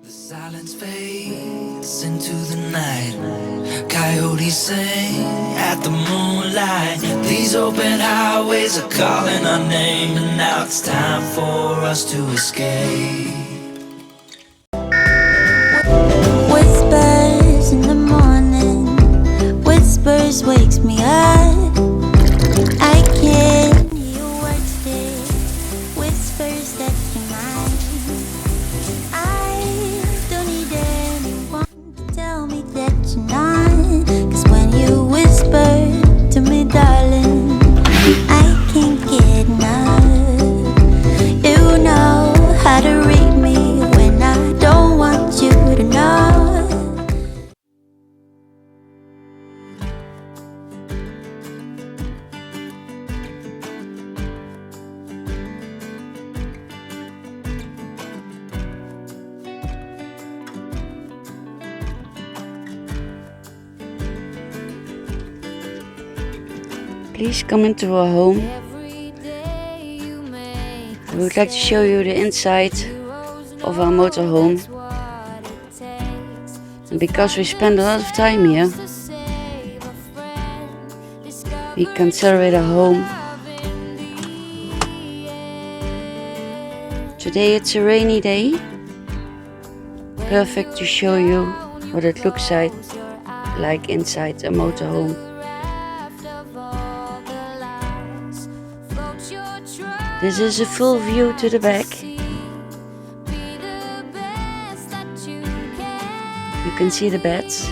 Silence fades into the night. Coyotes sing at the moonlight. These open highways are calling our name, and now it's time for us to escape. Whispers in the morning, whispers wakes me up. I can't hear words there, whispers that you mind. I don't need anyone to tell me that you're not, 'cause when you whisper to me, darling, I can't get enough. You know how to read me when I don't want you to know. Please come into our home. We would like to show you the inside of our motorhome. And because we spend a lot of time here, we consider it a home. Today it's a rainy day. Perfect to show you what it looks like inside a motorhome. This is a full view to the back. You can see the beds,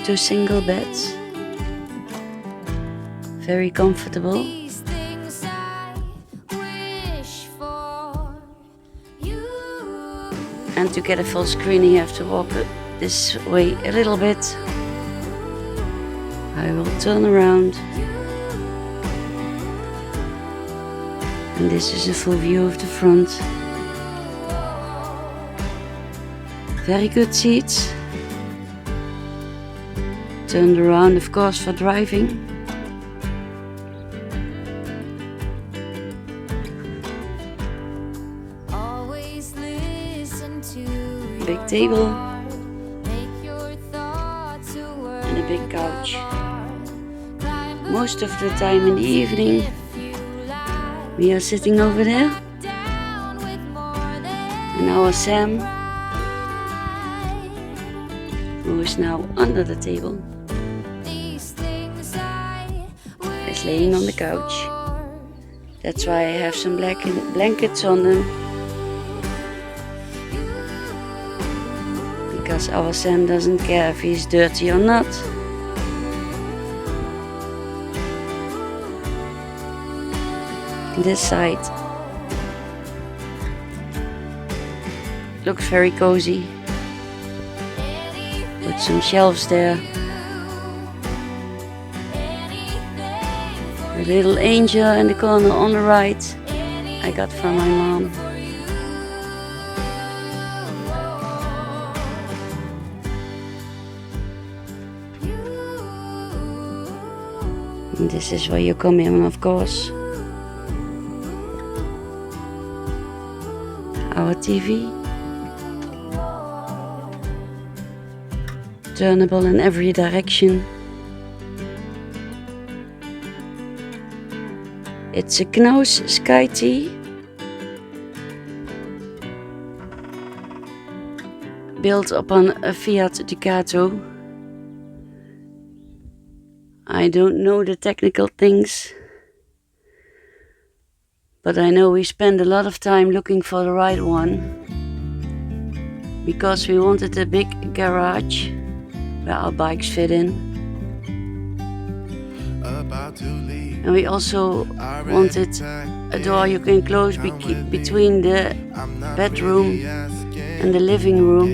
2 single beds. Very comfortable. And to get a full screen you have to walk this way a little bit. I will turn around. And this is a full view of the front. Very good seats. Turned around, of course, for driving. Big table. And a big couch. Most of the time in the evening, we are sitting over there, and our Sam, who is now under the table, is laying on the couch. That's why I have some blankets on them, because our Sam doesn't care if he's dirty or not. This side looks very cozy, with some shelves there. A little angel in the corner on the right I got from my mom. And this is where you come in, of course. Our TV, turnable in every direction. It's a Knaus Sky Tea, built upon a Fiat Ducato. I don't know the technical things, but I know we spend a lot of time looking for the right one, because we wanted a big garage where our bikes fit in. And we also wanted a door you can close between the bedroom and the living room.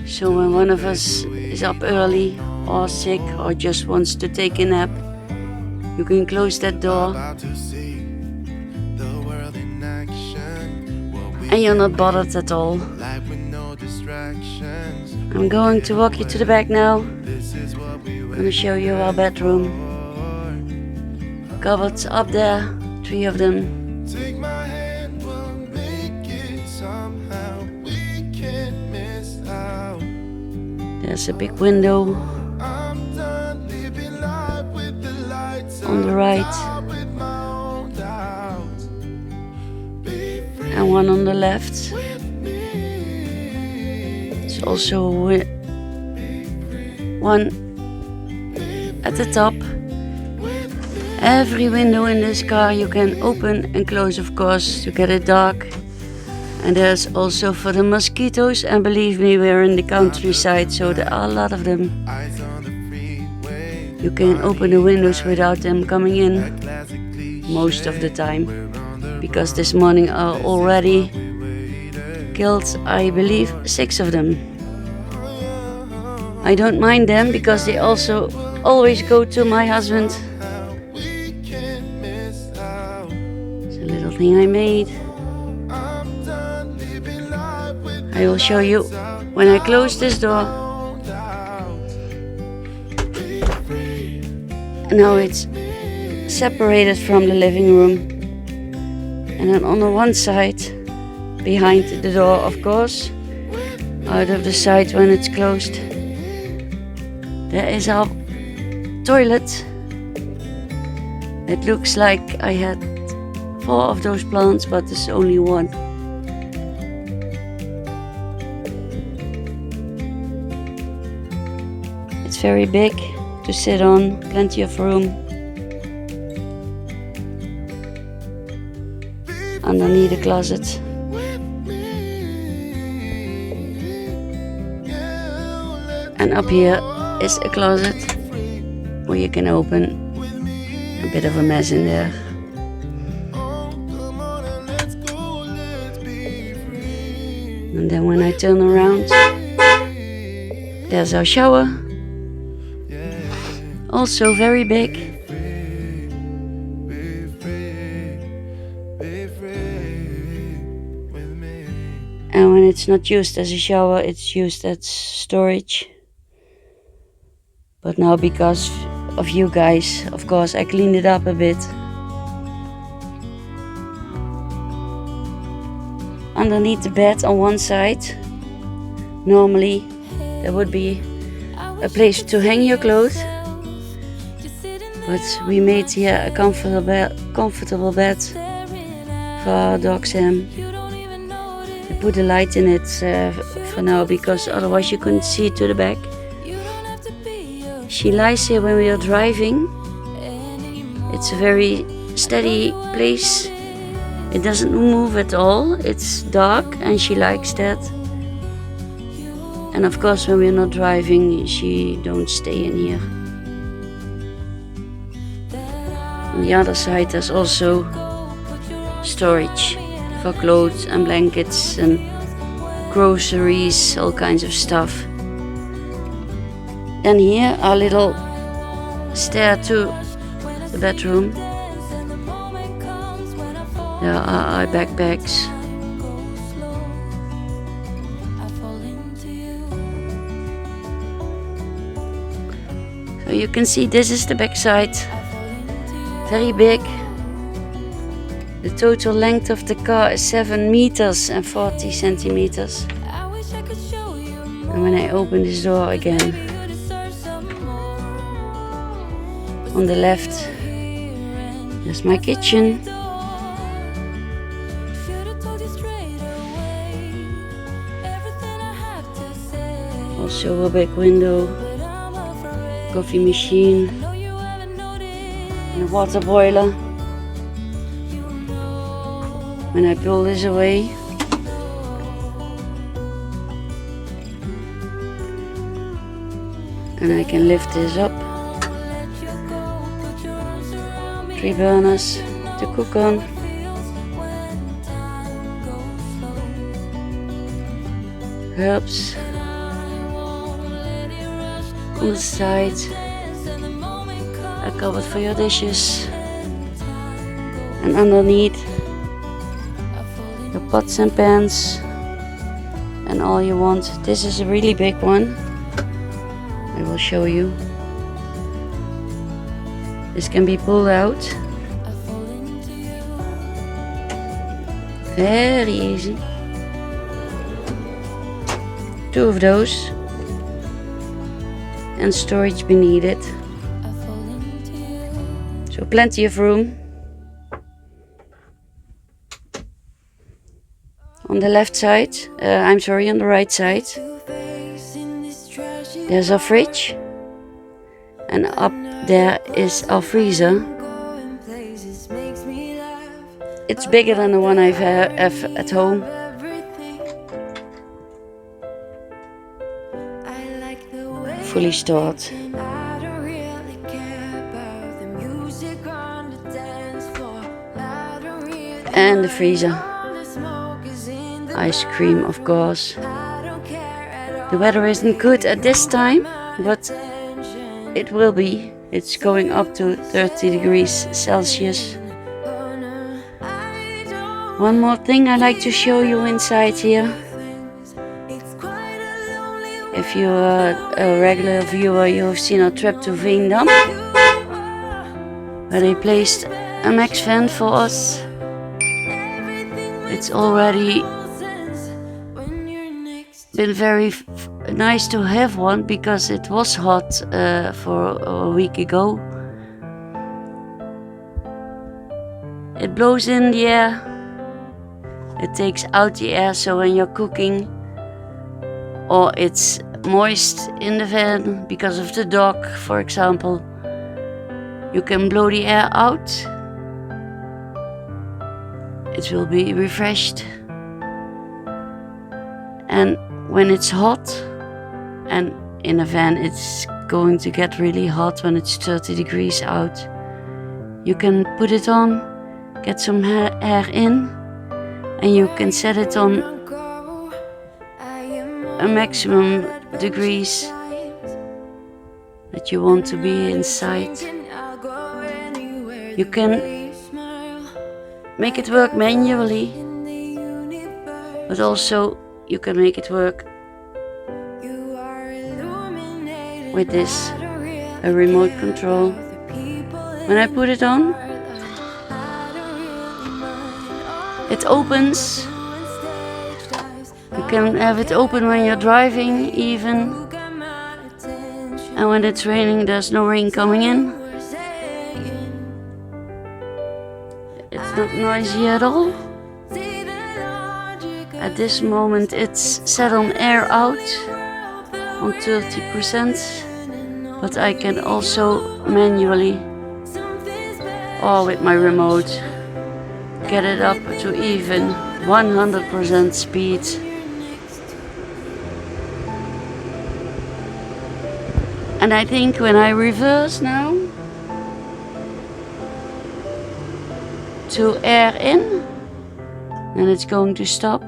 So when one of us is up early or sick or just wants to take a nap, you can close that door. And you're not bothered at all. I'm going to walk you to the back now. I'm going to show you our bedroom. Cupboards up there, 3 of them. Take my hand, we'll make it somehow. We can make There's a big window on the right and one on the left. There's also one at the top. Every window in this car you can open and close, of course, to get it dark. And there's also for the mosquitoes, and believe me, we're in the countryside, so there are a lot of them. You can open the windows without them coming in most of the time, because this morning I already killed, I believe, 6 of them. I don't mind them because they also always go to my husband. It's a little thing I made. I will show you when I close this door. Now it's separated from the living room. And then on the one side, behind the door, of course, out of the sight when it's closed, there is our toilet. It looks like I had 4 of those plants, but there's only 1. It's very big to sit on, plenty of room. Underneath the closet. And up here is a closet where you can open. A bit of a mess in there. And then when I turn around, there's our shower. Also very big. And when it's not used as a shower, it's used as storage. But now because of you guys, of course, I cleaned it up a bit. Underneath the bed on one side, normally there would be a place to hang your clothes. But we made here a comfortable bed for our dog Sam. I put a light in it for now, because otherwise you couldn't see to the back. She lies here when we are driving. It's a very steady place. It doesn't move at all. It's dark and she likes that. And of course when we're not driving, she don't stay in here. On the other side there's also storage for clothes and blankets and groceries, all kinds of stuff. Then here our little stair to the bedroom. There are our backpacks. So you can see this is the back side. Very big. The total length of the car is 7 meters and 40 centimeters. And when I open this door again, on the left, there's my kitchen. Also a big window, coffee machine, and a water boiler. When I pull this away, and I can lift this up. 3 burners to cook on. Herbs on the side. A cupboard for your dishes. And underneath, your pots and pans and all you want. This is a really big one. I will show you. This can be pulled out. Very easy. 2 of those. and storage beneath it. So plenty of room. On the left side, on the right side, there's our fridge, and up there is our freezer. It's bigger than the one I have at home. Fully stored. And the freezer. Ice cream, of course. The weather isn't good at this time, but it will be. It's going up to 30 degrees Celsius. One more thing I like to show you inside here. If you're a regular viewer, you have seen our trip to Veendam, where they placed a max fan for us. It's already been very nice to have one because it was hot for a week ago. It blows in the air, it takes out the air, so when you're cooking or it's moist in the van because of the dog, for example, you can blow the air out. It will be refreshed. And when it's hot, and in a van it's going to get really hot when it's 30 degrees out, you can put it on, get some air in, and you can set it on a maximum degrees that you want to be inside. You can make it work manually, but also you can make it work with this, a remote control. When I put it on, it opens. You can have it open when you're driving even. And when it's raining, there's no rain coming in. It's not noisy at all. At this moment it's set on air out on 30%, but I can also manually, or with my remote, get it up to even 100% speed. And I think when I reverse now to air in, then it's going to stop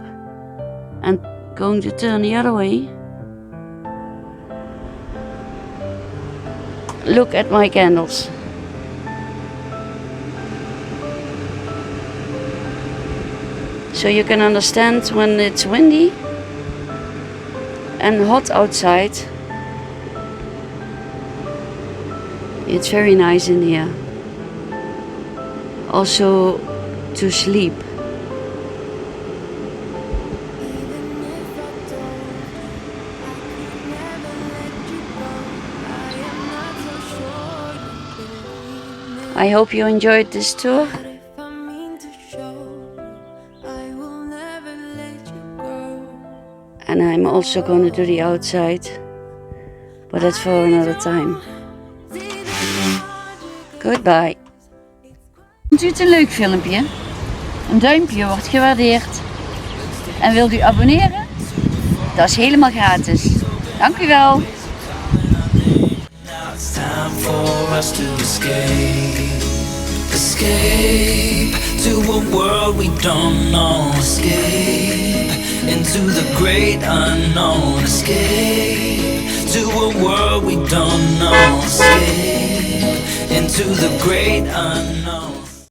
and going to turn the other way. Look at my candles. So you can understand when it's windy and hot outside, it's very nice in here. Also to sleep. I hope you enjoyed this tour. And I'm also going to do the outside, but that's for another time. Goodbye. Vindt u het een leuk filmpje? Een duimpje wordt gewaardeerd. En wilt u abonneren? Dat is helemaal gratis. Dank u wel. It's time for us to escape. Escape to a world we don't know. Escape into the great unknown. Escape to a world we don't know. Escape into the great unknown.